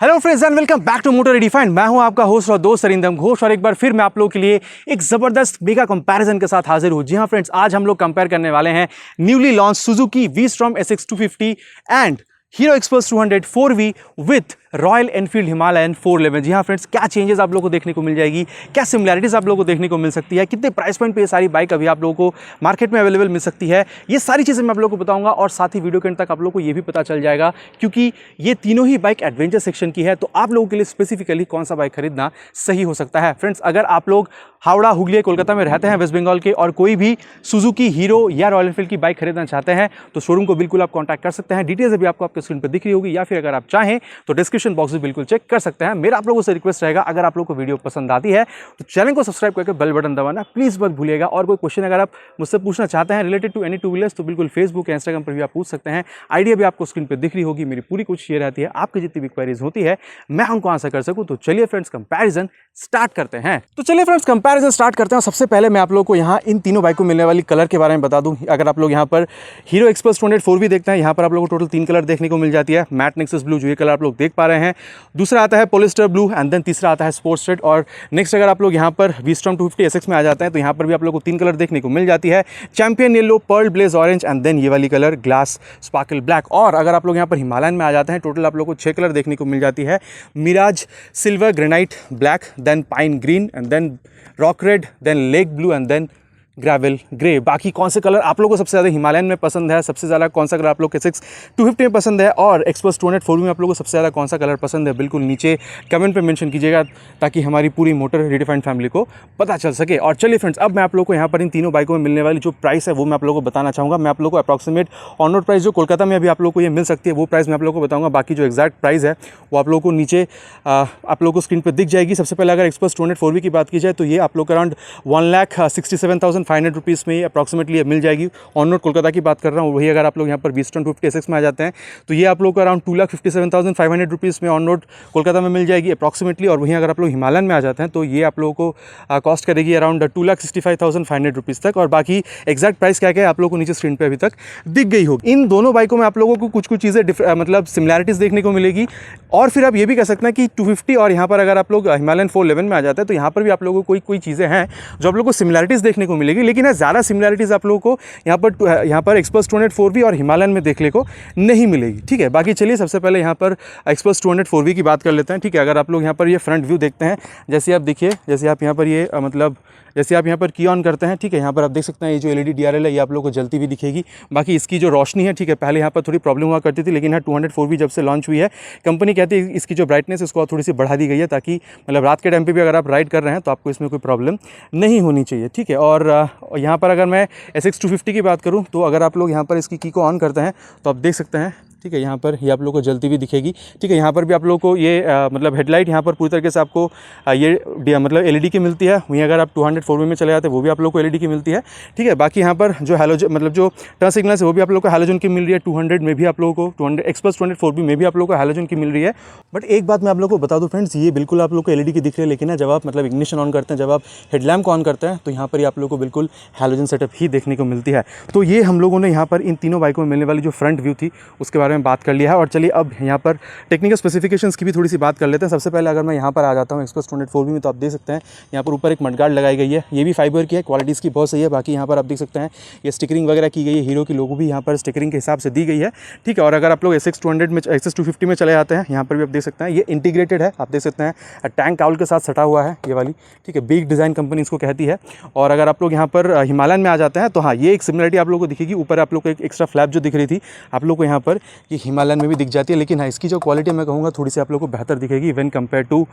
Hello friends and welcome back to motor redefined. मैं हूं आपका होस्ट और दोस्त अरिंदम घोष और एक बार फिर मैं आप लोगों के लिए एक जबरदस्त मेगा कंपैरिजन के साथ हाजिर हूं। जी हां फ्रेंड्स, आज हम लोग कंपेयर करने वाले हैं newly launch Suzuki we-storm SX250 and hero express 200 4V with royal Enfield Himalayan 411। जी हाँ फ्रेंड्स, क्या चेंजेस आप लोगों को देखने को मिल जाएगी, क्या सिमिलैरिटीज आप लोगों को देखने को मिल सकती है, कितने प्राइस पॉइंट पे ये सारी बाइक अभी आप लोगों को मार्केट में अवेलेबल मिल सकती है, ये सारी चीज़ें मैं आप लोगों को बताऊंगा। और साथ ही वीडियो के अंत तक आप लोगों को ये भी पता चल जाएगा क्योंकि ये तीनों ही बाइक एडवेंचर सेक्शन की है, तो आप लोगों के लिए स्पेसिफिकली कौन सा बाइक खरीदना सही हो सकता है। फ्रेंड्स, अगर आप लोग हावड़ा, हुगली, कोलकाता में रहते हैं वेस्ट बंगाल के और कोई भी सुजुकी, हीरो या रॉयल एनफील्ड की बाइक खरीदना चाहते हैं तो शोरूम को बिल्कुल आप कॉन्टैक्ट कर सकते हैं। डिटेल्स अभी आपको आपके स्क्रीन पर दिख रही होगी, या फिर अगर आप चाहें तो डिस्क्रिप्शन बॉक्स में बिल्कुल चेक कर सकते हैं। मेरा आप लोगों से रिक्वेस्ट रहेगा, अगर आप लोगों को वीडियो पसंद आती है तो चैनल को सब्सक्राइब करके बेल बटन दबाना प्लीज मत भूलिएगा। और कोई क्वेश्चन अगर आप मुझसे पूछना चाहते हैं related to any two wheelers तो बिल्कुल फेसबुक या इंस्टाग्राम पर भी आप पूछ सकते हैं। आइडिया भी आपको स्क्रीन पर दिख रही होगी। मेरी पूरी कोशिश ये रहती है आपकी जितनी भी क्वेरीज होती है मैं उनको आंसर कर सकूं। तो चलिए फ्रेंड्स, कंपैरिजन स्टार्ट करते हैं। तो चलिए फ्रेंड्स, कंपैरिजन स्टार्ट करते हैं। सबसे पहले मैं आप लोगों को यहाँ इन तीनों बाइक को मिलने वाली कलर के बारे में बता दूं। अगर आप लोग यहाँ पर हीरो एक्सप्रेस 200 4V देखते हैं, यहाँ पर आप लोगों को टोटल 3 कलर देखने को मिल जाती है। मैट नेक्सस ब्लू, जो ये कलर आप लोग देख पा रहे हैं, दूसरा आता है पॉलिस्टर ब्लू एंड देन तीसरा आता है स्पोर्ट्स रेड। और नेक्स्ट अगर आप लोग यहाँ पर वी-स्टॉर्म 250 SX में आ जाते हैं तो यहाँ पर भी आप लोग को 3 कलर देखने को मिल जाती है, champion yellow, pearl blaze orange and then ये वाली कलर ग्लास स्पार्कल ब्लैक। और अगर आप लोग यहाँ पर हिमालयन में आ जाते हैं टोटल आप लोग को 6 कलर देखने को मिल जाती है, mirage silver, granite black, then pine green and then rock red, then lake blue and then gravel grey. बाकी कौन से कलर आप लोगों को सबसे ज़्यादा हिमालयन में पसंद है, सबसे ज़्यादा कौन सा कलर आप लोग के 250 में पसंद है, और एक्सप्रेस 200 4V में आप लोगों को सबसे ज़्यादा कौन सा कलर पसंद है, बिल्कुल नीचे कमेंट पे मेंशन कीजिएगा ताकि हमारी पूरी मोटर रिडिफाइंड फैमिली को पता चल सके। और चलिए फ्रेंड्स, अब मैं आप लोगों को यहाँ पर इन तीनों बाइकों में मिलने वाली जो प्राइस है वो मैं आप लोगों को बताना चाहूँगा। मैं आप लोगों को अप्रॉक्सीमेट ऑन रोड प्राइस जो कोलकाता में अभी आप लोगों को ये मिल सकती है वो प्राइस मैं आप लोगों को बताऊँगा। बाकी जो एक्जैक्ट प्राइस है वो आप लोगों को नीचे आप लोगों को स्क्रीन पर दिख जाएगी। सबसे पहले अगर एक्सप्रेस 200 4V की बात की जाए तो ये आप लोग को अराउंड 1,67,500 रुपीज़ में अप्रॉक्सीमेटली मिल जाएगी। ऑन रोड कोलकाता की बात कर रहा हूँ। वही अगर आप लोग यहाँ पर वी-स्टॉर्म 250 SX में आ जाते हैं तो ये आप लोग को अराउंड 2,57,500 रुपीज़ में ऑन रोड कोलकाता में मिल जाएगी अप्रॉक्सीमेटली। और वहीं अगर आप लोग हिमालयन में आ जाते हैं तो ये आप लोगों को कॉस्ट करेगी अराउंड 2,65,500 रुपीज़ तक। और बाकी एक्जैक्ट प्राइस क्या क्या है आप लोगों को नीचे स्क्रीन पर अभी तक दिख गई होगी। इन दोनों बाइकों में आप लोगों को कुछ कुछ चीज़ें मतलब सिमिलैरिटीज़ देखने को मिलेगी। और फिर आप ये भी कह सकते हैं कि 250 और यहाँ पर अगर आप लोग हिमालयन 411 में आ जाते हैं तो यहाँ पर भी आप लोगों को कोई चीज़ें हैं जो आप लोगों को सिमिलैरिटीज़ देखने को मिलेगी, लेकिन ज़्यादा सिमिलैरिटीज़ आप लोगों को यहाँ पर एक्सप्रेस 200 4V और हिमालयन में देखने को नहीं मिलेगी। ठीक है, बाकी चलिए सबसे पहले यहाँ पर एक्सप्रेस 200 4V की बात कर लेते हैं। ठीक है, अगर आप लोग यहाँ पर ये फ्रंट व्यू देखते हैं, जैसे आप देखिए, जैसे आप यहाँ पर ये मतलब जैसे आप यहाँ पर की ऑन करते हैं, ठीक है, यहाँ पर आप देख सकते हैं ये जो LED DRL है ये आप लोगों को जलती हुई दिखेगी। बाकी इसकी जो रोशनी है, ठीक है, पहले यहाँ पर थोड़ी प्रॉब्लम हुआ करती थी, लेकिन 200 4V जब से लॉन्च हुई है कंपनी कहती है इसकी जो ब्राइटनेस इसको थोड़ी सी बढ़ा दी गई है ताकि मतलब रात के टाइम पे भी अगर आप राइड कर रहे हैं तो आपको इसमें कोई प्रॉब्लम नहीं होनी चाहिए। ठीक है, और यहाँ पर अगर मैं SX250 की बात करूँ तो अगर आप लोग यहाँ पर इसकी की को ऑन करते हैं तो आप देख सकते हैं, ठीक है, यहाँ पर ये आप लोग को जलती हुई दिखेगी। ठीक है, यहाँ पर भी आप लोग को ये मतलब हेडलाइट यहाँ पर पूरी तरीके से आपको ये मतलब LED की मिलती है। वहीं अगर आप 200 4V में चले जाते हैं वो भी आप लोग को LED की मिलती है। ठीक है, बाकी यहाँ पर जो हैलोजन मतलब जो टर्न सिग्नल्स है वो भी आप लोग को हैलोजन की मिल रही है। 200 में भी आप लोगों को 200 एक्सप्रेस 200 4V में भी आप लोग को हैलोजन की मिल रही है। बट एक बात मैं आप लोग को बता दूँ फ्रेंड्स, ये बिल्कुल आप लोग को LED की दिख रही है, लेकिन जब आप मतलब इग्निशन ऑन करते हैं, जब आप हेडलैम्प को ऑन करते हैं तो यहाँ पर आप लोग को बिल्कुल हैलोजन सेटअप ही देखने को मिलती है। तो ये हम लोगों ने यहाँ पर इन तीनों बाइकों में मिलने वाली जो फ्रंट व्यू थी उसके बारे में बात कर लिया है। और चलिए अब यहाँ पर टेक्निकल स्पेसिफिकेशंस की भी थोड़ी सी बात कर लेते हैं। सबसे पहले अगर मैं यहाँ पर आ जाता हूँ एक्सप्रेस 200 4V में तो आप देख सकते हैं यहाँ पर ऊपर एक मडगार्ड लगाई गई है, ये भी फाइबर की है, क्वालिटी इसकी बहुत सही है। बाकी यहाँ पर आप देख सकते हैं ये स्टिकरिंग वगैरह की गई है, हीरो की लोगो भी यहाँ पर स्टिकरिंग के हिसाब से दी गई है। ठीक है, और अगर आप लोग SX250 में चले जाते हैं यहाँ पर भी आप देख सकते हैं ये इंटीग्रेटेड है, आप देख सकते हैं टैंक काउल के साथ सटा हुआ है ये वाली। ठीक है, बिग डिज़ाइन कंपनी इसको कहती है। और अगर आप लोग यहाँ पर हिमालयन में आ जाते हैं तो हाँ, ये एक सिमिलरिटी आप लोग को दिखेगी। ऊपर आप लोग को एक एक्स्ट्रा फ्लैप जो दिख रही थी आप लोग को यहाँ पर ये हिमालयन में भी दिख जाती है, लेकिन हाँ इसकी जो क्वालिटी मैं कहूँगा थोड़ी सी आप लोग को बेहतर दिखेगी when compare to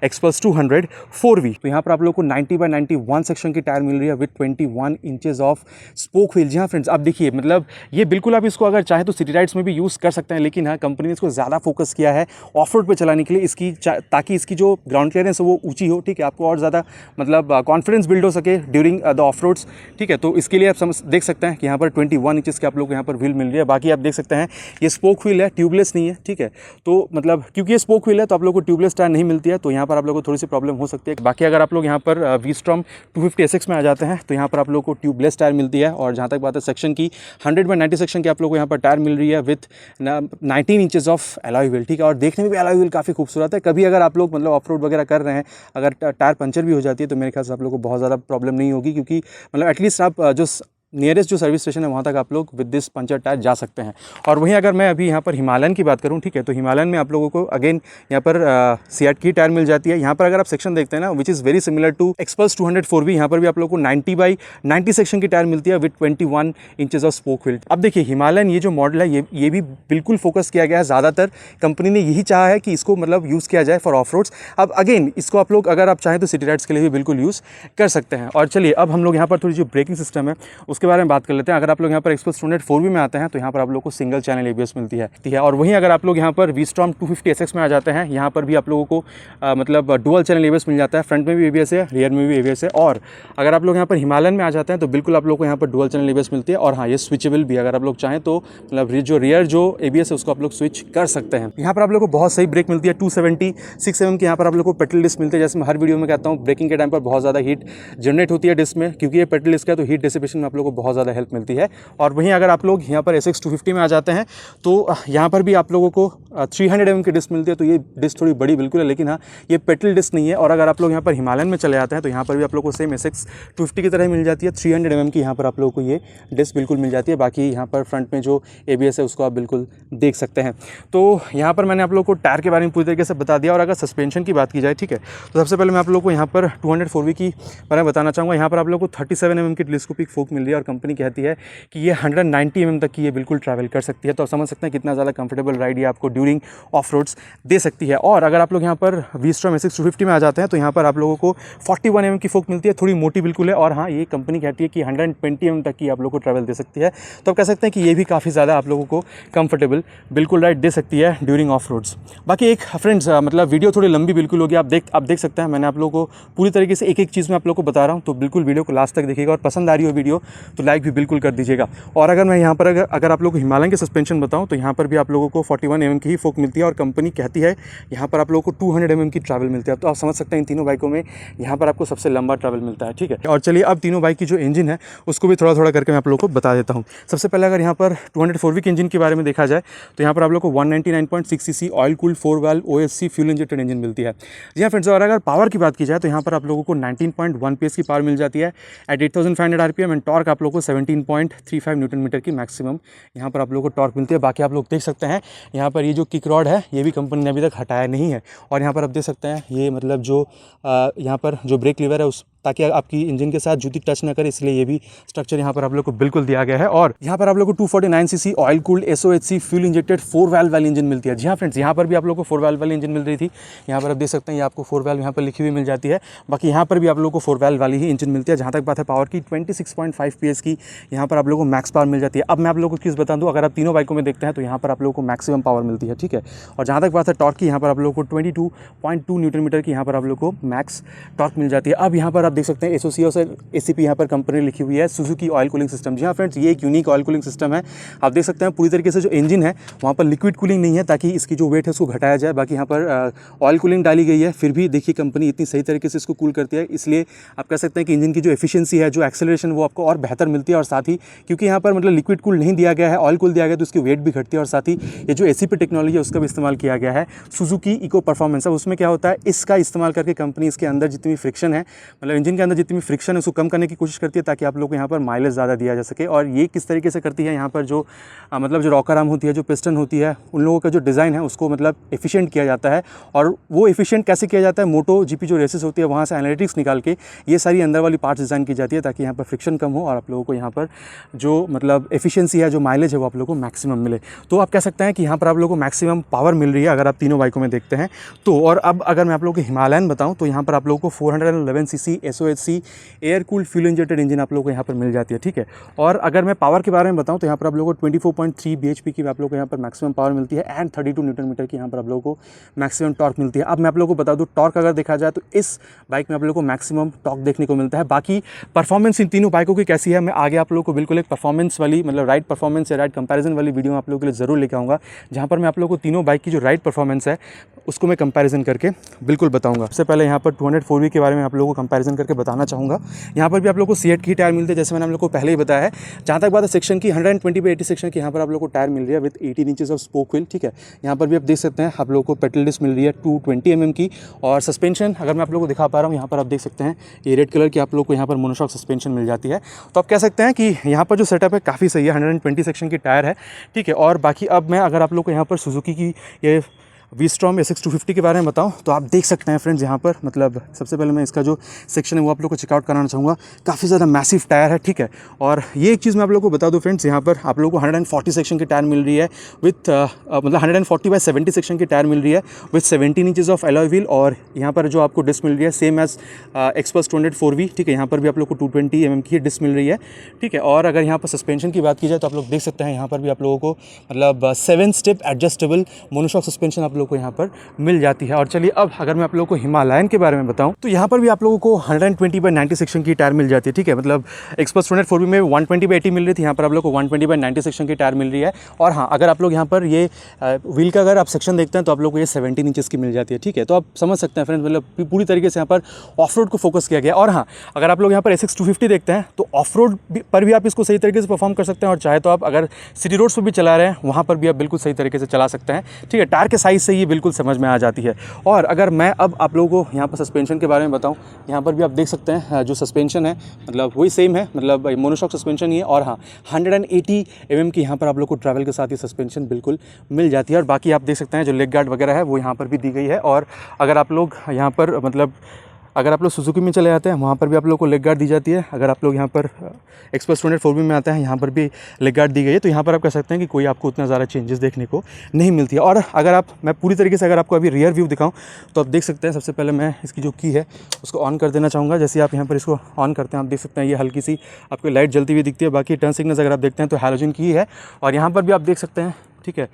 express 200 4V। तो यहाँ पर आप लोग को 90/91 सेक्शन की टायर मिल रही है with 21 inches of spoke wheel. जी हाँ फ्रेंड्स, आप देखिए मतलब ये बिल्कुल आप इसको अगर चाहे तो सिटी राइड्स में भी यूज़ कर सकते हैं, लेकिन हाँ कंपनी ने इसको ज़्यादा फोकस किया है ऑफ रोड पर चलाने के लिए इसकी, ताकि इसकी जो ग्राउंड क्लियरेंस है वो ऊँची हो। ठीक है, आपको और ज़्यादा मतलब कॉन्फिडेंस बिल्ड हो सके ड्यूरिंग द ऑफ रोड्स। ठीक है, तो इसके लिए आप देख सकते हैं कि यहाँ पर 21 इंचेस के आप लोग यहाँ पर व्हील मिल रही है। बाकी आप देख सकते हैं ये स्पोक व्हील है, ट्यूबलेस नहीं है। ठीक है, तो मतलब क्योंकि ये स्पोक व्हील है तो आप लोग को ट्यूबलेस टायर नहीं मिलती है, तो यहाँ पर आप लोगों को थोड़ी सी प्रॉब्लम हो सकती है। बाकी अगर आप लोग यहाँ पर वी-स्टॉर्म 250 SX में आ जाते हैं तो यहाँ पर आप लोग को ट्यूबलेस टायर मिलती है। और जहाँ तक बात है सेक्शन की 100/90 सेक्शन की आप लोग को यहाँ पर टायर मिल रही है with 19 inches of alloy wheel. ठीक है, और देखने में भी अलॉय व्हील काफ़ी खूबसूरत है। कभी अगर आप लोग मतलब ऑफ रोड वगैरह कर रहे हैं, अगर टायर पंचर भी हो जाती है तो मेरे ख्याल से आप लोग को बहुत ज़्यादा प्रॉब्लम नहीं होगी, क्योंकि मतलब एटलीस्ट आप जो नियरेस्ट जो सर्विस स्टेशन है वहाँ तक आप लोग विद दिस पंचर टायर जा सकते हैं। और वहीं अगर मैं अभी यहाँ पर हिमालयन की बात करूँ, ठीक है, तो हिमालयन में आप लोगों को अगेन यहाँ पर सीएट की टायर मिल जाती है। यहाँ पर अगर आप सेक्शन देखते हैं ना, which is very similar to Xpulse 204 यहाँ पर भी आप लोगों को 90/90 सेक्शन की टायर मिलती है with 21 inches of spoke wheel. अब देखिए हिमालयन ये जो मॉडल है ये भी बिल्कुल फोकस किया गया है, ज़्यादातर कंपनी ने यही चाहा है कि इसको मतलब यूज़ किया जाए फॉर ऑफ रोड्स। अब अगेन इसको आप लोग अगर आप चाहें तो सिटी राइड्स के लिए भी बिल्कुल यूज़ कर सकते हैं। और चलिए अब हम लोग यहाँ पर थोड़ी जो ब्रेकिंग सिस्टम है उसके बारे में बात कर लेते हैं। अगर आप लोग यहाँ पर एक्सप्रेस 204 में आते हैं तो यहाँ पर आप लोग को सिंगल चैनल एबीएस मिलती है। और वहीं अगर आप लोग यहाँ पर वीस्टॉर्म 250 एसएक्स में आ जाते हैं, यहाँ पर भी आप लोगों को मतलब डुअल चैनल एबीएस मिल जाता है। फ्रंट में भी एबीएस है, रियर में भी एबीएस है। और अगर आप लोग यहाँ पर हिमालयन में आ जाते हैं तो बिल्कुल आप लोग को यहाँ पर डुअल चैनल एबीएस मिलती है। और हाँ, ये स्विचेबल भी, अगर आप लोग चाहें तो मतलब जो रियर जो एबीएस है उसको आप लोग स्विच कर सकते हैं। यहाँ पर आप लोग को बहुत सही ब्रेक मिलती है। 276 mm की यहाँ पर आप लोग को पेट्रोल डिस्क मिलती है। जैसे मैं हर वीडियो में कहता हूँ, ब्रेकिंग के टाइम पर बहुत ज़्यादा हीट जनरेट होती है डिस्क में, क्योंकि ये पेट्रोल डिस्क है तो हीट डिसिपेशन में आप लोग को बहुत ज़्यादा हेल्प मिलती है। और वहीं अगर आप लोग यहाँ पर एसएक्स 250 में आ जाते हैं तो यहाँ पर भी आप लोगों को 300 mm की डिस्क मिलती है। तो ये डिस्क थोड़ी बड़ी बिल्कुल है, लेकिन हाँ ये पेट्रोल डिस्क नहीं है। और अगर आप लोग यहाँ पर हिमालयन में चले जाते हैं तो यहाँ पर भी आप लोग को सेम एसएक्स 250 की तरह ही मिल जाती है। 300 mm की यहाँ पर आप लोगों को ये डिस्क बिल्कुल मिल जाती है। बाकी यहाँ पर फ्रंट में जो एबीएस है उसको आप बिल्कुल देख सकते हैं। तो यहाँ पर मैंने आप लोगों को टायर के बारे में पूरी तरीके से बता दिया। और अगर सस्पेंशन की बात की जाए, ठीक है, तो सबसे पहले मैं आप लोगों को यहाँ पर 204V की बारे में बताना चाहूँगा। यहाँ पर आप लोग को 37 mm की टेलीस्कोपिक फोक मिल रही है और कंपनी कहती है कि ये 190 mm तक की ये बिल्कुल ट्रैवल कर सकती है। तो आप समझ सकते हैं कितना ज़्यादा कंफर्टेबल राइड ये आपको ड्यूरिंग ऑफ रोड्स दे सकती है। और अगर आप लोग यहाँ पर वीस्टॉर्म एसएक्स 250 में आ जाते हैं तो यहाँ पर आप लोगों को 41 mm की फोक मिलती है, थोड़ी मोटी बिल्कुल है। और हाँ, ये कंपनी कहती है कि 120 mm तक की आप लोग को ट्रैवल दे सकती है। तो आप कह सकते हैं कि ये भी काफ़ी ज़्यादा आप लोगों को कंफर्टेबल बिल्कुल राइड दे सकती है ड्यूरिंग ऑफ रोड्स। बाकी एक फ्रेंड्स मतलब वीडियो थोड़ी लंबी बिल्कुल होगी, आप देख सकते हैं मैंने आप लोगों को पूरी तरीके से एक चीज़ में आप लोग को बता रहा हूँ। तो बिल्कुल वीडियो को लास्ट तक देखिएगा और पसंद आ रही हो वीडियो तो लाइक भी बिल्कुल कर दीजिएगा। और अगर मैं यहाँ पर अगर आप लोग को हिमालयन के सस्पेंशन बताऊँ तो यहाँ पर भी आप लोगों को 41 mm की ही फोक मिलती है। और कंपनी कहती है यहाँ पर आप लोगों को 200 mm की ट्रैवल मिलती है। तो आप समझ सकते हैं इन तीनों बाइकों में यहाँ पर आपको सबसे लंबा ट्रैवल मिलता है, ठीक है। और चलिए अब तीनों बाइक की जो इंजन है उसको भी थोड़ा थोड़ा करके मैं आप लोगों को बता देता हूँ। सबसे पहले अगर यहाँ पर 204V के इंजन के बारे में देखा जाए तो यहाँ पर आप लोग को 199.6 cc oil cooled 4 valve OSC fuel injected engine मिलती है। जी हाँ फ्रेंड्स, और अगर पावर की बात की जाए तो यहाँ पर आप लोगों को 19.1 PS की पावर मिल जाती है एट 8500 RPM एंड टॉर्क आप लोगों को 17.35 न्यूटन मीटर की मैक्सिमम यहाँ पर आप लोगों को टॉर्क मिलती है। बाकी आप लोग देख सकते हैं यहाँ पर ये जो किक रॉड है ये भी कंपनी ने अभी तक हटाया नहीं है। और यहाँ पर आप देख सकते हैं ये मतलब जो यहाँ पर जो ब्रेक लीवर है उस ताकि आपकी इंजन के साथ जूती टच ना करे, इसलिए ये भी स्ट्रक्चर यहाँ पर आप लोग को बिल्कुल दिया गया है। और यहाँ पर आप लोग को 249 cc oil cooled SOHC fuel injected 4 valve वाली इंजन मिलती है। जी हाँ फ्रेंड्स, यहाँ पर भी आप लोग को 4 वाल्व वाली इंजन मिल रही थी। यहाँ पर आप देख सकते हैं ये आपको 4 वाल्व यहाँ पर लिखी हुई मिल जाती है। बाकी यहाँ पर भी आप लोग को 4 वाल्व वाली ही इंजन मिलती है। जहाँ तक बात है पावर की 26.5 PS की यहाँ पर आप लोग को मैक्स पावर मिल जाती है। अब मैं आप लोग को चीज़ बता दूँ, अगर आप तीनों बाइकों में देखते हैं तो यहाँ पर आप लोग को मैक्सिमम पावर मिलती है, ठीक है। और जहाँ तक बात है टॉर्क की, यहाँ पर आप लोग को 22.2 न्यूटन मीटर की यहाँ पर आप लोग को मैक्स टॉर्क मिल जाती है। अब यहाँ पर आप देख सकते हैं एसोसी और ACP यहाँ पर कंपनी लिखी हुई है सुजुकी ऑयल कूलिंग सिस्टम। जी हाँ फ्रेंड्स, ये एक यूनिक ऑयल कूलिंग सिस्टम है। आप देख सकते हैं पूरी तरीके से जो इंजन है वहाँ पर लिक्विड कूलिंग नहीं है ताकि इसकी जो वेट है उसको घटाया जाए। बाकी यहाँ पर ऑयल कूलिंग डाली गई है, फिर भी देखिए कंपनी इतनी सही तरीके से इसको कूल करती है। इसलिए आप कह सकते हैं कि इंजन की जो एफिशिएंसी है, जो एक्सेलरेशन, वो आपको और बेहतर मिलती है। और साथ ही क्योंकि यहाँ पर मतलब लिक्विड कूल नहीं दिया गया है, ऑयल कूल दिया गया, तो उसकी वेट भी घटती है। और साथ ही ये जो ACP टेक्नोलॉजी है उसका भी इस्तेमाल किया गया है सुजुकी इको परफॉर्मेंस। अब उसमें क्या होता है, इसका इस्तेमाल करके कंपनी इसके अंदर जितनी फ्रिक्शन है, मतलब इंजन के अंदर जितनी फ्रिक्शन है उसको कम करने की कोशिश करती है ताकि आप लोग को यहाँ पर माइलेज ज़्यादा दिया जा सके। और ये किस तरीके से करती है, यहाँ पर जो मतलब जो रॉकर आर्म होती है, जो पिस्टन होती है, उन लोगों का जो डिज़ाइन है उसको मतलब एफिशिएंट किया जाता है। और वो एफिशिएंट कैसे किया जाता है, मोटो GP जो रेसेस होती है वहाँ से एनालिटिक्स निकाल के ये सारी अंदर वाली पार्ट्स डिज़ाइन की जाती है ताकि यहाँ पर फ्रिक्शन कम हो और आप लोगों को यहाँ पर जो मतलब एफिशिएंसी है, जो माइलेज है, वो आप लोगों को मैक्सिमम मिले। तो आप कह सकते हैं कि यहाँ पर आप लोगों को मैक्सिमम पावर मिल रही है अगर आप तीनों बाइकों में देखते हैं तो। और अब अगर मैं आप लोगों को हिमालयन बताऊँ तो यहाँ पर आप लोगों को 411 cc SOHC air cooled fuel injected engine आप लोगों को यहाँ पर मिल जाती है, ठीक है। और अगर मैं पावर के बारे में बताऊँ तो यहाँ पर आप लोगों को 24.3 bhp की आप लोगों को यहाँ पर मैक्सिमम पावर मिलती है एंड 32 न्यूटन मीटर की यहाँ पर आप लोगों को मैक्सिमम टॉर्क मिलती है। अब मैं आप लोगों को बता दूँ टॉर्क अगर देखा जाए तो इस बाइक में आप लोगों को मैक्सिमम टॉर्क देखने को मिलता है। बाकी परफॉर्मेंस इन तीनों बाइकों की कैसी है, मैं आगे आप लोगों को बिल्कुल एक परफॉर्मेंस वाली मतलब राइड परफॉर्मेंस या राइड कंपैरिजन वाली वीडियो आप लोगों के लिए ज़रूर लेकर आऊँगा, जहाँ पर मैं आप लोगों को तीनों बाइक की जो राइड परफॉर्मेंस है उसको मैं कंपैरिजन करके बिल्कुल बताऊँगा। सबसे पहले यहाँ पर 204V के बारे में आप लोगों को कंपैरिजन करके बताना चाहूँगा। यहाँ पर भी आप लोग को सीएट की टायर मिलते हैं, जैसे मैंने आप लोग को पहले ही बताया है। जहाँ तक बात है सेक्शन की 120/80 सेक्शन की, यहाँ पर आप लोग को टायर मिल रही है with 18 inches of spoke wheel, ठीक है। यहाँ पर भी आप देख सकते हैं आप लोग को पेडल डिस्क मिल रही है 220 mm की। और सस्पेंशन अगर मैं आप लोग को दिखा पा रहा हूँ, यहाँ पर आप देख सकते हैं ये रेड कलर की आप लोग को यहाँ पर मोनोशॉक सस्पेंशन मिल जाती है। तो आप कह सकते हैं कि यहाँ पर जो सेटअप है काफ़ी सही है, 120 सेक्शन की टायर है, ठीक है। और बाकी अब मैं अगर आप लोग को यहाँ पर सुजुकी की ये V-Strom SX 250 के बारे में बताऊं तो आप देख सकते हैं फ्रेंड्स, यहाँ पर मतलब सबसे पहले मैं इसका जो सेक्शन है वो आप लोग को चेकआउट कराना चाहूँगा। काफ़ी ज़्यादा मैसिव टायर है, ठीक है। और ये एक चीज़ मैं आप लोग को बता दूं फ्रेंड्स, यहाँ पर आप लोग को 140 सेक्शन की टायर मिल रही है विथ मतलब 140/70 सेक्शन की टायर मिल रही है with 17 inches of alloy wheel. और यहाँ पर जो आपको डिस्क मिल रही है सेम एज एक्सपल्स 204V, ठीक है। यहाँ पर भी आप लोग को 220 mm की डिस्क मिल रही है, ठीक है। और अगर यहाँ पर सस्पेंशन की बात की जाए तो आप लोग देख सकते हैं यहाँ पर भी आप लोगों को मतलब 7 स्टेप एडजस्टेबल मोनोशॉक सस्पेंशन आप लोग को यहाँ पर मिल जाती है। और चलिए अब अगर मैं आप लोगों को हिमालयन के बारे में बताऊं तो यहाँ पर भी आप लोगों को 120/90 सेक्शन की टायर मिल जाती है, ठीक है। मतलब एक्सपल्स 204V में 120/80 मिल रही थी, यहाँ पर आप लोग को 120/90 सेक्शन की टायर मिल रही है। और हाँ, अगर आप लोग यहाँ पर ये व्हील का अगर आप सेक्शन देखते हैं तो आप लोग को ये 17 इंचेस की मिल जाती है, ठीक है। तो आप समझ सकते हैं फ्रेंड्स, मतलब पूरी तरीके से यहाँ पर ऑफ रोड को फोकस किया गया। और हाँ, अगर आप लोग यहाँ पर SX 250 देखते हैं तो ऑफ रोड पर भी आप इसको सही तरीके से परफॉर्म कर सकते हैं, और चाहे तो आप अगर सिटी रोड्स पर भी चला रहे हैं वहाँ पर भी आप बिल्कुल सही तरीके से चला सकते हैं, ठीक है। टायर के साइज़ से ये बिल्कुल समझ में आ जाती है। और अगर मैं अब आप लोगों को यहाँ पर सस्पेंशन के बारे में बताऊँ, यहाँ पर भी आप देख सकते हैं जो सस्पेंशन है मतलब वही सेम है, मतलब मोनोशॉक सस्पेंशन ही है। और हाँ, 180 mm की यहाँ पर आप लोग को ट्रैवल के साथ ही सस्पेंशन बिल्कुल मिल जाती है। और बाकी आप देख सकते हैं जो लेग गार्ड वगैरह है वो यहाँ पर भी दी गई है। और अगर आप लोग यहाँ पर मतलब अगर आप लोग सुजुकी में चले जाते हैं वहाँ पर भी आप लोग को लेग गार्ड दी जाती है। अगर आप लोग यहाँ पर एक्सप्रेस 204V में आते हैं यहाँ पर भी लेग गार्ड दी गई है। तो यहाँ पर आप कह सकते हैं कि कोई आपको उतना ज़्यादा चेंजेस देखने को नहीं मिलती है। और अगर मैं पूरी तरीके से अगर आपको अभी रियर व्यू दिखाऊं तो आप देख सकते हैं, सबसे पहले मैं इसकी जो की है उसको ऑन कर देना चाहूँगा। जैसे आप यहाँ पर इसको ऑन करते हैं आप देख सकते हैं ये हल्की सी आपको लाइट जलती हुई दिखती है। बाकी टर्न सिग्नल्स अगर आप देखते हैं तो हैलोजन की है। और यहाँ पर भी आप देख सकते हैं, ठीक है।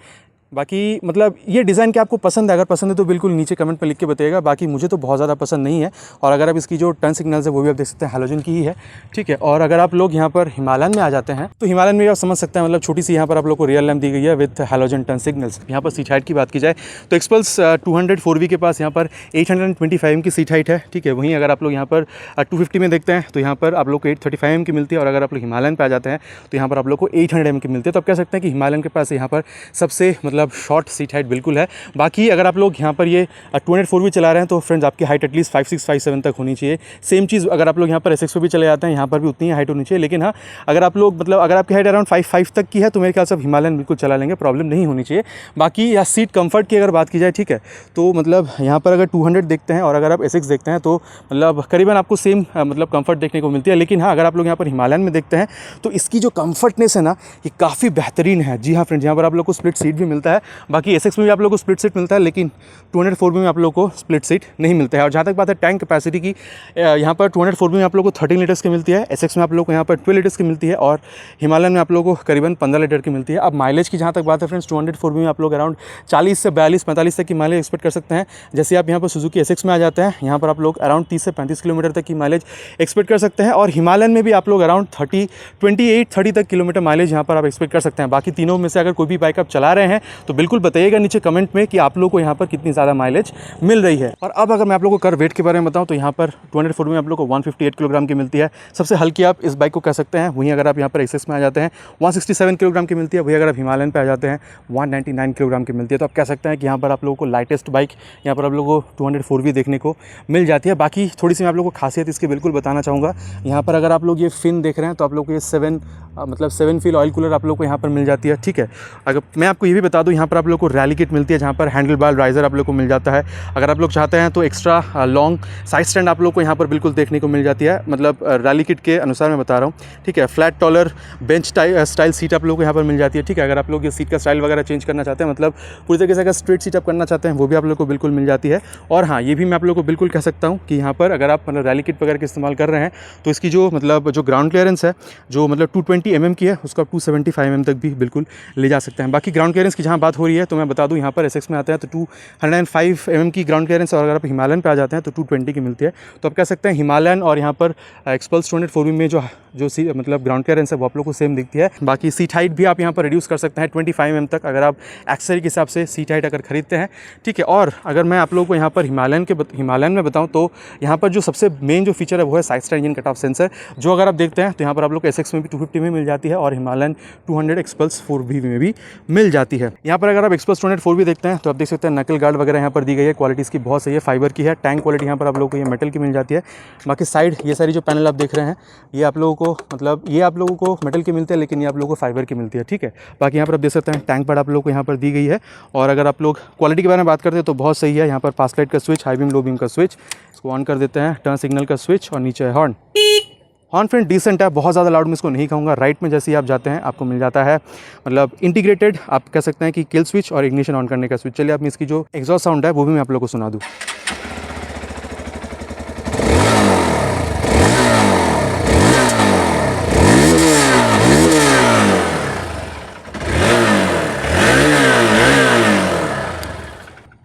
बाकी मतलब ये डिज़ाइन क्या आपको पसंद है, अगर पसंद है तो बिल्कुल नीचे कमेंट में लिख के बताइएगा। बाकी मुझे तो बहुत ज़्यादा पसंद नहीं है। और अगर आप इसकी जो टर्न सिग्नल्स है वो भी आप देख सकते हैं हैलोजन की ही है, ठीक है। और अगर आप लोग यहाँ पर हिमालयन में आ जाते हैं तो हिमालयन में आप समझ सकते हैं, मतलब छोटी सी यहाँ पर आप लोग को रियल लैम्प दी गई है विथ हैलोजन टर्न सिग्नल्स। यहाँ पर सीट हाइट की बात की जाए तो एक्सपल्स 204V के पास यहाँ पर 825 mm की सीट हाइट है, ठीक है। वहीं अगर आप लोग यहाँ पर 250 में देखते हैं तो यहाँ पर आप लोग को 835 mm की मिलती है। और अगर आप लोग हिमालयन पे आ जाते हैं तो यहाँ पर आप लोग को 800 mm की मिलती है। तो आप कह सकते हैं कि हिमालयन के पास यहाँ पर सबसे मतलब शॉर्ट सीट बिल्कुल है। बाकी अगर आप लोग यहाँ पर ये 204V चला रहे हैं तो फ्रेंड्स आपकी हाइट एटलीस्ट 5'6", 5'7" तक होनी चाहिए। सेम चीज़ अगर आप लोग यहाँ पर SX पे भी चले जाते हैं यहाँ पर भी उतनी ही हाइट होनी चाहिए। लेकिन हाँ, अगर आप लोग मतलब अगर आपकी हाइट अराउंड 5'5" तक की है तो मेरे ख्याल से हिमालयन बिल्कुल चला लेंगे, प्रॉब्लम नहीं होनी चाहिए। बाकी या सीट कंफर्ट की अगर बात की जाए, ठीक है, तो मतलब यहाँ पर अगर 200 देखते हैं और अगर आप SX देखते हैं तो मतलब करीबन आपको सेम मतलब कंफर्ट देखने को मिलती है। लेकिन हाँ, अगर आप लोग यहाँ पर हिमालयन में देखते हैं तो इसकी जो कंफर्टनेस है ना ये काफ़ी बेहतरीन है। जी हाँ फ्रेंड्स, यहाँ पर आप लोग को स्प्लिट सीट भी मिलता है। बाकी SX में भी आप लोग को स्प्लिट सीट मिलता है, लेकिन 204V में आप लोग को स्प्लिट सीट नहीं मिलता है। और जहाँ तक बात है टैंक कैपेसिटी की, यहाँ पर 204V में आप लोग को 13 लीटर्स की मिलती है, SX में आप लोग को यहाँ पर 12 लीटर्स की मिलती है, और हिमालयन में आप लोग को करीबन 15 लीटर की मिलती है। अब माइलेज की जहाँ तक बात है फ्रेंड्स, 204V में आप लोग अराउंड 40 से 42-45 तक की माइलेज एक्सपेक्ट कर सकते हैं। जैसे आप यहाँ पर सुजुकी SX में आ जाते हैं यहाँ पर आप लोग अराउंड 30 से 35 किलोमीटर तक की माइलेज एक्सपेक्ट कर सकते हैं। और हिमालयन में भी आप लोग अराउंड 28-30 तक किलोमीटर माइलेज यहाँ पर आप एक्सपेक्ट कर सकते हैं। बाकी तीनों में से अगर कोई भी बाइक आप चला रहे हैं तो बिल्कुल बताइएगा नीचे कमेंट में कि आप लोग को यहाँ पर कितनी ज़्यादा माइलेज मिल रही है। और अब अगर मैं आप लोगों को कर वेट के बारे में बताऊं तो यहाँ पर 204 में आप लोग को 158 किलोग्राम की मिलती है, सबसे हल्की आप इस बाइक को कह सकते हैं। वहीं अगर आप यहाँ पर SX में आ जाते हैं 167 किलोग्राम की मिलती है। वहीं अगर आप हिमालयन पे आ जाते हैं 199 किलोग्राम की मिलती है। तो आप कह सकते हैं कि यहाँ पर आप लोगों को लाइटेस्ट बाइक यहाँ पर आप लोगों को 204V देखने को मिल जाती है। बाकी थोड़ी सी मैं आप लोगों को खासियत इसकी बिल्कुल बताना चाहूँगा। यहाँ पर अगर आप लोग ये फिन देख रहे हैं तो आप लोग को ये 7 फील ऑयल कूलर आप लोग को यहाँ पर मिल जाती है, ठीक है। अगर मैं आपको ये भी बता दूँ यहाँ पर आप लोग को रैली किट मिलती है जहाँ पर हैंडल बार राइजर आप लोग को मिल जाता है। अगर आप लोग चाहते हैं तो एक्स्ट्रा लॉन्ग साइड स्टैंड आप लोग को यहाँ पर बिल्कुल देखने को मिल जाती है, मतलब रैली किट के अनुसार मैं बता रहा हूँ, ठीक है। Flat taller bench style seat आप लोग को यहाँ पर मिल जाती है, ठीक है। अगर आप लोग ये सीट का स्टाइल वगैरह चेंज करना चाहते हैं, मतलब पूरी तरीके से अगर स्ट्रेट सीट आप करना चाहते हैं वो भी आप लोग को बिल्कुल मिल जाती है। और हाँ, ये भी मैं आप लोग को बिल्कुल कह सकता हूँ कि यहाँ पर अगर आप मतलब रैली किट वगैरह का इस्तेमाल कर रहे हैं तो इसकी जो मतलब जो ग्राउंड क्लियरेंस है जो मतलब 220 mm की है उसको आप 275 mm तक भी बिल्कुल ले जा सकते हैं। बाकी ग्राउंड क्लियरेंस की जहाँ यहाँ बात हो रही है तो मैं बता दूँ, यहाँ पर SX में आते हैं तो 205 mm की ग्राउंड क्लियरेंस, और अगर आप हिमालयन पे आ जाते हैं तो 220 की मिलती है। तो आप कह सकते हैं हिमालयन और यहाँ पर एक्सपल्स 204 में जो मतलब ग्राउंड क्लियरेंस है वो आप लोग को सेम दिखती है। बाकी सीट हाइट भी आप यहाँ पर रिड्यूस कर सकते हैं 25 mm तक, अगर आप एक्सेसरी के हिसाब से सीट हाइट अगर खरीदते हैं, ठीक है। और अगर मैं आप लोगों को यहाँ पर हिमालयन में बताऊँ तो यहाँ पर जो सबसे मेन जो फीचर है वो है side stand engine cut off sensor, जो अगर आप देखते हैं तो यहाँ पर आप लोग को SX में भी 250 में मिल जाती है और हिमालयन 200 एक्सपल्स 4V में भी मिल जाती है। यहाँ पर अगर आप एक्सपल्स 204 भी देखते हैं तो आप देख सकते हैं नकल गार्ड वगैरह यहाँ पर दी गई है, क्वालिटी इसकी बहुत सही है, फाइबर की है। टैंक क्वालिटी यहाँ पर आप लोगों को ये मेटल की मिल जाती है। बाकी साइड ये सारी जो पैनल आप देख रहे हैं ये आप लोगों को मतलब ये आप लोगों को मेटल की मिलती है, लेकिन ये आप लोगों को फाइबर की मिलती है, ठीक है। बाकी यहाँ पर आप देख सकते हैं टैंक पैड आप लोगों को यहाँ पर दी गई है। और अगर आप लोग क्वालिटी के बारे में बात करते हैं तो बहुत सही है। यहाँ पर पास लाइट का switch, high beam low beam का स्विच, इसको ऑन कर देते हैं, टर्न सिग्नल का स्विच, और नीचे है हॉर्न। हॉर्न फ्रेंड डिसेंट है, बहुत ज़्यादा लाउड में इसको नहीं कहूँगा। राइट में जैसे ही आप जाते हैं आपको मिल जाता है मतलब इंटीग्रेटेड, आप कह सकते हैं कि किल स्विच और इग्निशन ऑन करने का स्विच। चलिए आप इसकी जो एग्जॉस्ट साउंड है वो भी मैं आप लोगों को सुना दूँ।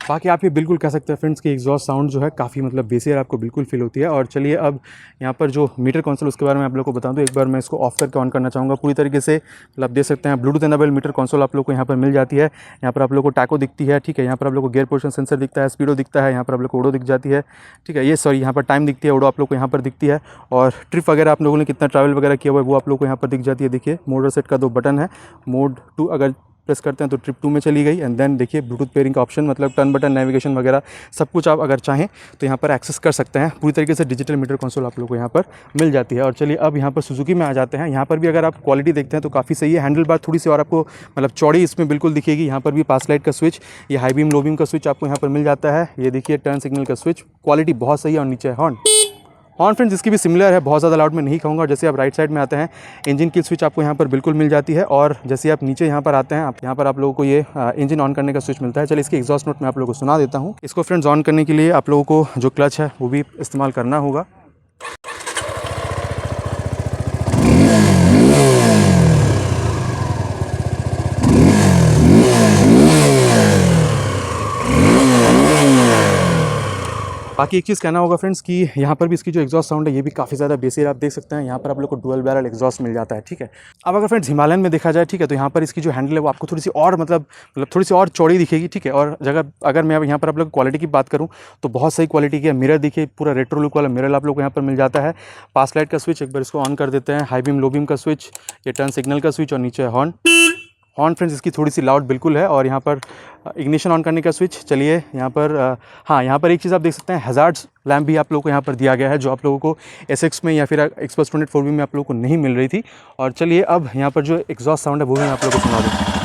बाकी आप ये बिल्कुल कह सकते हैं फ्रेंड्स कि एग्जॉस्ट साउंड जो है काफ़ी मतलब बेसियर आपको बिल्कुल फील होती है। और चलिए अब यहाँ पर जो मीटर कंसोल उसके बारे में आप लोग को बता दूँ। एक बार मैं इसको ऑफ करके ऑन करना चाहूँगा पूरी तरीके से। मतलब आप देख सकते हैं ब्लूटूथ एनेबल मीटर कंसोल आप लोग को यहाँ पर मिल जाती है। यहाँ पर आप लोग को टैको दिखती है, ठीक है। यहाँ पर आप लोग को गियर पोजिशन सेंसर दिखता है, स्पीडो दिखता है, यहाँ पर आप लोग को ओडो दिख जाती है, ठीक है। ये सॉरी यहाँ पर टाइम दिखती है, ओडो आप लोग को यहाँ पर दिखती है। और ट्रिप वगैरह आप लोगों ने कितना ट्रैवल वगैरह किया हुआ है वो आप लोग को यहाँ पर दिख जाती है। देखिए मोड सेट का 2 बटन है, मोड 2 अगर प्रेस करते हैं तो ट्रिप 2 में चली गई। एंड देन देखिए ब्लूटूथ पेयरिंग का ऑप्शन, मतलब टर्न बटन, नेविगेशन वगैरह सब कुछ आप अगर चाहें तो यहाँ पर एक्सेस कर सकते हैं। पूरी तरीके से डिजिटल मीटर कंसोल आप लोग को यहाँ पर मिल जाती है। और चलिए अब यहाँ पर सुजुकी में आ जाते हैं। यहाँ पर भी अगर आप क्वालिटी देखते हैं तो काफ़ी सही है। हैंडल बार थोड़ी सी और आपको मतलब चौड़ी इसमें बिल्कुल दिखेगी। यहाँ पर भी पास लाइट का स्विच, ये हाई बीम लो बीम का स्विच आपको यहाँ पर मिल जाता है। ये देखिए टर्न सिग्नल का स्विच, क्वालिटी बहुत सही है। और नीचे है हॉर्न। हॉर्न फ्रेंड्स इसकी भी सिमिलर है, बहुत ज़्यादा लाउड में नहीं कहूँगा। जैसे आप राइट साइड में आते हैं इंजन की स्विच आपको यहाँ पर बिल्कुल मिल जाती है। और जैसे आप नीचे यहाँ पर आते हैं यहाँ पर आप लोगों को ये इंजन ऑन करने का स्विच मिलता है। चलिए इसकी एग्जॉस्ट नोट मैं आप लोगों को सुना देता हूँ। इसको फ्रेंड्स ऑन करने के लिए आप लोगों को जो क्लच है वो भी इस्तेमाल करना होगा। बाकी एक चीज़ कहना होगा फ्रेंड्स कि यहाँ पर भी इसकी जो एग्जॉस्ट साउंड है ये भी काफ़ी ज़्यादा बेसियर आप देख सकते हैं। यहाँ पर आप लोग को डुअल बैरल एग्जॉस्ट मिल जाता है, ठीक है। अब अगर फ्रेंड्स हिमालयन में देखा जाए, ठीक है, तो यहाँ पर इसकी जो हैंडल है वो आपको थोड़ी सी और मतलब थोड़ी सी और चौड़ी दिखेगी, ठीक है। और जगह अगर मैं यहाँ पर आप लोग क्वालिटी की बात करूँ तो बहुत सही क्वालिटी की है। मिरर देखिए, पूरा रेट्रो लुक वाला मिरर आप लोग को यहाँ पर मिल जाता है। पास लाइट का स्विच, एक बार इसको ऑन कर देते हैं, हाई बीम लो बीम का स्विच, ये टर्न सिग्नल का स्विच, और नीचे हॉर्न। हॉर्न फ्रेंड्स इसकी थोड़ी सी लाउड बिल्कुल है। और यहाँ पर इग्निशन ऑन करने का स्विच। चलिए यहाँ पर हाँ, यहाँ पर एक चीज़ आप देख सकते हैं, हैज़ार्ड्स लैम्प भी आप लोगों को यहाँ पर दिया गया है, जो आप लोगों को SX में या फिर एक्सपल्स 204V में आप लोगों को नहीं मिल रही थी। और चलिए अब यहाँ पर जो एग्जॉस्ट साउंड है वो भी मैं आप लोगों को सुना दूँ।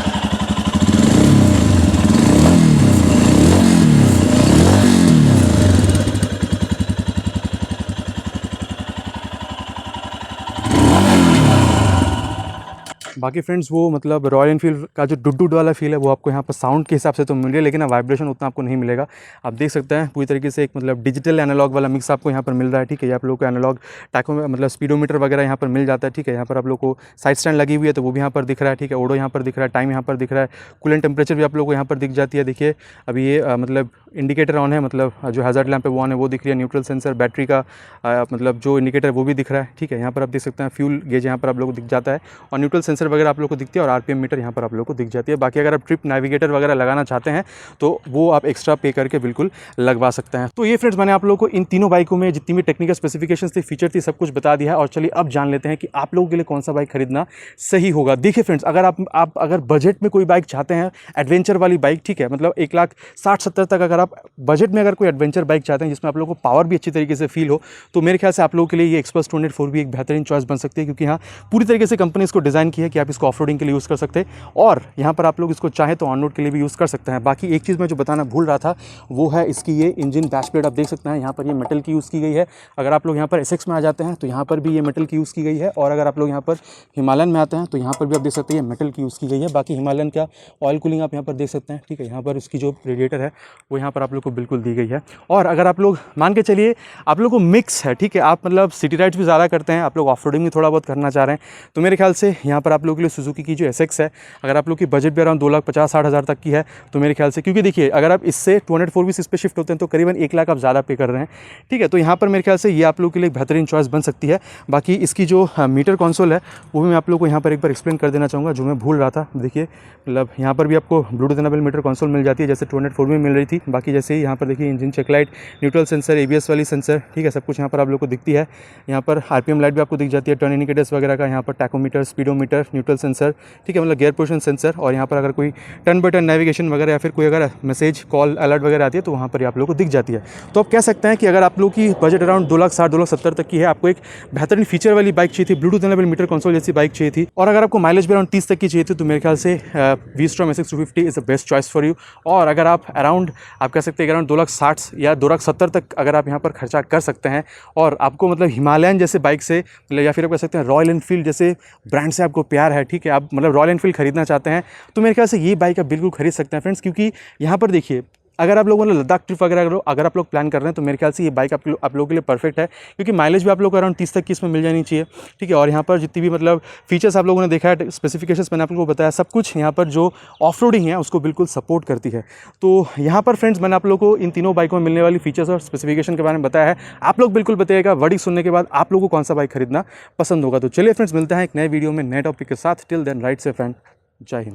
बाकी फ्रेंड्स वो मतलब रॉयल एनफील्ड का जो डुड वाला फील है वो आपको यहाँ पर साउंड के हिसाब से तो मिल रही है, लेकिन वाइब्रेशन उतना आपको नहीं मिलेगा। आप देख सकते हैं पूरी तरीके से एक मतलब डिजिटल एनालॉग वाला मिक्स आपको यहाँ पर मिल रहा है, ठीक है। आप लोगों को एनालॉग टैको मतलब स्पीडोमीटर वगैरह यहाँ पर मिल जाता है, ठीक है। यहाँ पर आप लोग को साइड स्टैंड लगी हुई है तो वो भी यहाँ पर दिख रहा है, ठीक है। ओडो यहाँ पर दिख रहा है, टाइम यहाँ पर दिख रहा है, कूलेंट टेम्परेचर भी आप लोग को यहाँ पर दिख जाती है। देखिए अभी ये मतलब इंडिकेटर ऑन है, मतलब जो हैज़ार्ड लैंप है वो ऑन है, वो दिख रही है। न्यूट्रल सेंसर, बैटरी का मतलब जो इंडिकेटर वो भी दिख रहा है, ठीक है। यहाँ पर आप देख सकते हैं फ्यूल गेज यहाँ पर आप लोग को दिख जाता है, और न्यूट्रल सेंसर वगैरह आप लोग को दिखती है, और RPM मीटर यहाँ पर आप लोग को दिख जाती है। बाकी अगर आप ट्रिप नेविगेटर वगैरह लगाना चाहते हैं तो वो आप एक्स्ट्रा पे करके बिल्कुल लगवा सकते हैं। तो ये फ्रेंड्स मैंने आप लोगों को इन तीनों बाइकों में जितनी भी टेक्निकल स्पेसिफिकेशंस थी, फीचर थी, सब कुछ बता दिया है। और चलिए अब जान लेते हैं कि आप लोगों के लिए कौन सा बाइक खरीदना सही होगा। देखिए फ्रेंड्स, अगर आप अगर बजट में कोई बाइक चाहते हैं, एडवेंचर वाली बाइक, ठीक है, मतलब 1,60,70 तक अगर आप बजट में अगर कोई एडवेंचर बाइक चाहते हैं जिसमें आप लोगों को पावर भी अच्छी तरीके से फील हो, तो मेरे ख्याल से आप लोगों के लिए ये एक्सपल्स 204 भी एक बेहतरीन चॉइस बन सकती है, क्योंकि यहाँ पूरी तरीके से कंपनी इसको डिज़ाइन की है कि आप इसको ऑफ रोडिंग के लिए यूज़ कर सकते हैं, और यहाँ पर आप लोग इसको चाहें तो ऑन रोड के लिए भी यूज़ कर सकते हैं। बाकी एक चीज़ मैं जो बताना भूल रहा था वो है इसकी ये इंजन डैशप्लेट। आप देख सकते हैं यहाँ पर ये मेटल की यूज़ की गई है। अगर आप लोग यहाँ पर SX में आ जाते हैं तो यहाँ पर भी ये मेटल की यूज़ की गई है, और अगर आप लोग यहाँ पर हिमालयन में आते हैं तो यहाँ पर भी आप देख सकते हैं ये मेटल की यूज़ की गई है। बाकी हिमालयन का ऑयल कूलिंग आप यहाँ पर देख सकते हैं, ठीक है। यहाँ पर इसकी जो रेडिएटर है वो यहाँ पर आप लोग को बिल्कुल दी गई है। और अगर आप लोग मान के चलिए आप लोग को मिक्स है, ठीक है, आप मतलब सिटी राइड्स भी ज़्यादा करते हैं, आप लोग ऑफ रोडिंग भी थोड़ा बहुत करना चाह रहे हैं, तो मेरे ख्याल से यहाँ पर आप लोगों के लिए सुजुकी की जो एसएक्स है, अगर आप लोग की बजट भी अराउंड 2,50,60,000 तक की है, तो मेरे ख्याल से, क्योंकि देखिए अगर आप इससे 204 इस पर शिफ्ट होते हैं तो करीबन 1 लाख आप ज़्यादा पे कर रहे हैं, ठीक है। तो यहाँ पर मेरे ख्याल से ये आप लोग के लिए एक बेहतरीन चॉइस बन सकती है। बाकी इसकी जो मीटर कंसोल है वो भी मैं आप लोग को यहाँ पर एक बार एक्सप्लेन कर देना चाहूँगा, जो मैं भूल रहा था। देखिए मतलब यहाँ पर भी आपको ब्लूटूथ इनेबल मीटर कंसोल मिल जाती है, जैसे 204 में मिल रही थी। बाकी जैसे ही यहाँ पर देखिए engine check light, neutral sensor, ABS वाली सेंसर, ठीक है, सब कुछ यहाँ पर आप लोग को दिखती है। यहाँ पर आरपीएम लाइट भी आपको दिख जाती है, टर्न इंडिकेटर्स वगैरह का, यहाँ पर टैकोमीटर, स्पीडोमीटर, न्यूट्रल सेंसर, ठीक है, मतलब गियर पोजीशन सेंसर। और यहाँ पर अगर कोई टर्न बाय टर्न नेविगेशन वगैरह या फिर कोई अगर मैसेज कॉल अलर्ट वगैरह आती है तो वहाँ पर आप लोग को दिख जाती है। तो आप कह सकते हैं कि अगर आप लोग की बजट अराउंड 2,60,000 2,70,000 तक की है, आपको एक बेहतरीन फीचर वाली बाइक चाहिए थी, ब्लूटूथ इनेबल मीटर कंसोल जैसी बाइक चाहिए थी, और अगर आपको माइलेज भी अराउंड 30 तक की चाहिए थी, तो मेरे ख्याल से V-Strom SX 250 is the best choice for you. और अगर आप अराउंड आप कह सकते हैं अराउंड 2,60,000 या 2,70,000 तक अगर आप यहाँ पर खर्चा कर सकते हैं, और आपको मतलब हिमालयन जैसे बाइक से या फिर आप कह सकते हैं रॉयल एनफील्ड जैसे ब्रांड से आपको प्यार है, ठीक है, आप मतलब रॉयल एनफील्ड खरीदना चाहते हैं, तो मेरे ख्याल से ये बाइक आप बिल्कुल खरीद सकते हैं फ्रेंड्स। क्योंकि यहाँ पर देखिए अगर आप लोगों ने लद्दाख ट्रिप वगैरह अगर आप लोग प्लान कर रहे हैं, तो मेरे ख्याल से ये बाइक आप लोगों के लिए परफेक्ट है, क्योंकि माइलेज भी आप लोग को अराउंड 30 तक की इसमें मिल जानी चाहिए, ठीक है। और यहाँ पर जितनी भी मतलब फीचर्स आप लोगों ने देखा है, स्पेसिफिकेशंस मैंने आप लोगों को बताया, सब कुछ यहाँ पर जो ऑफ रोडिंग है उसको बिल्कुल सपोर्ट करती है। तो यहाँ पर फ्रेंड्स मैंने आप लोगों को इन तीनों बाइकों में मिलने वाली फीचर्स और स्पेसिफिकेशन के बारे में बताया है। आप लोग बिल्कुल बताइएगा वर्डिक्ट सुनने के बाद आप लोगों को कौन सा बाइक खरीदना पसंद होगा। तो चलिए फ्रेंड्स, मिलते हैं एक नए वीडियो में नए टॉपिक के साथ। Till then ride safe and जय हिंद।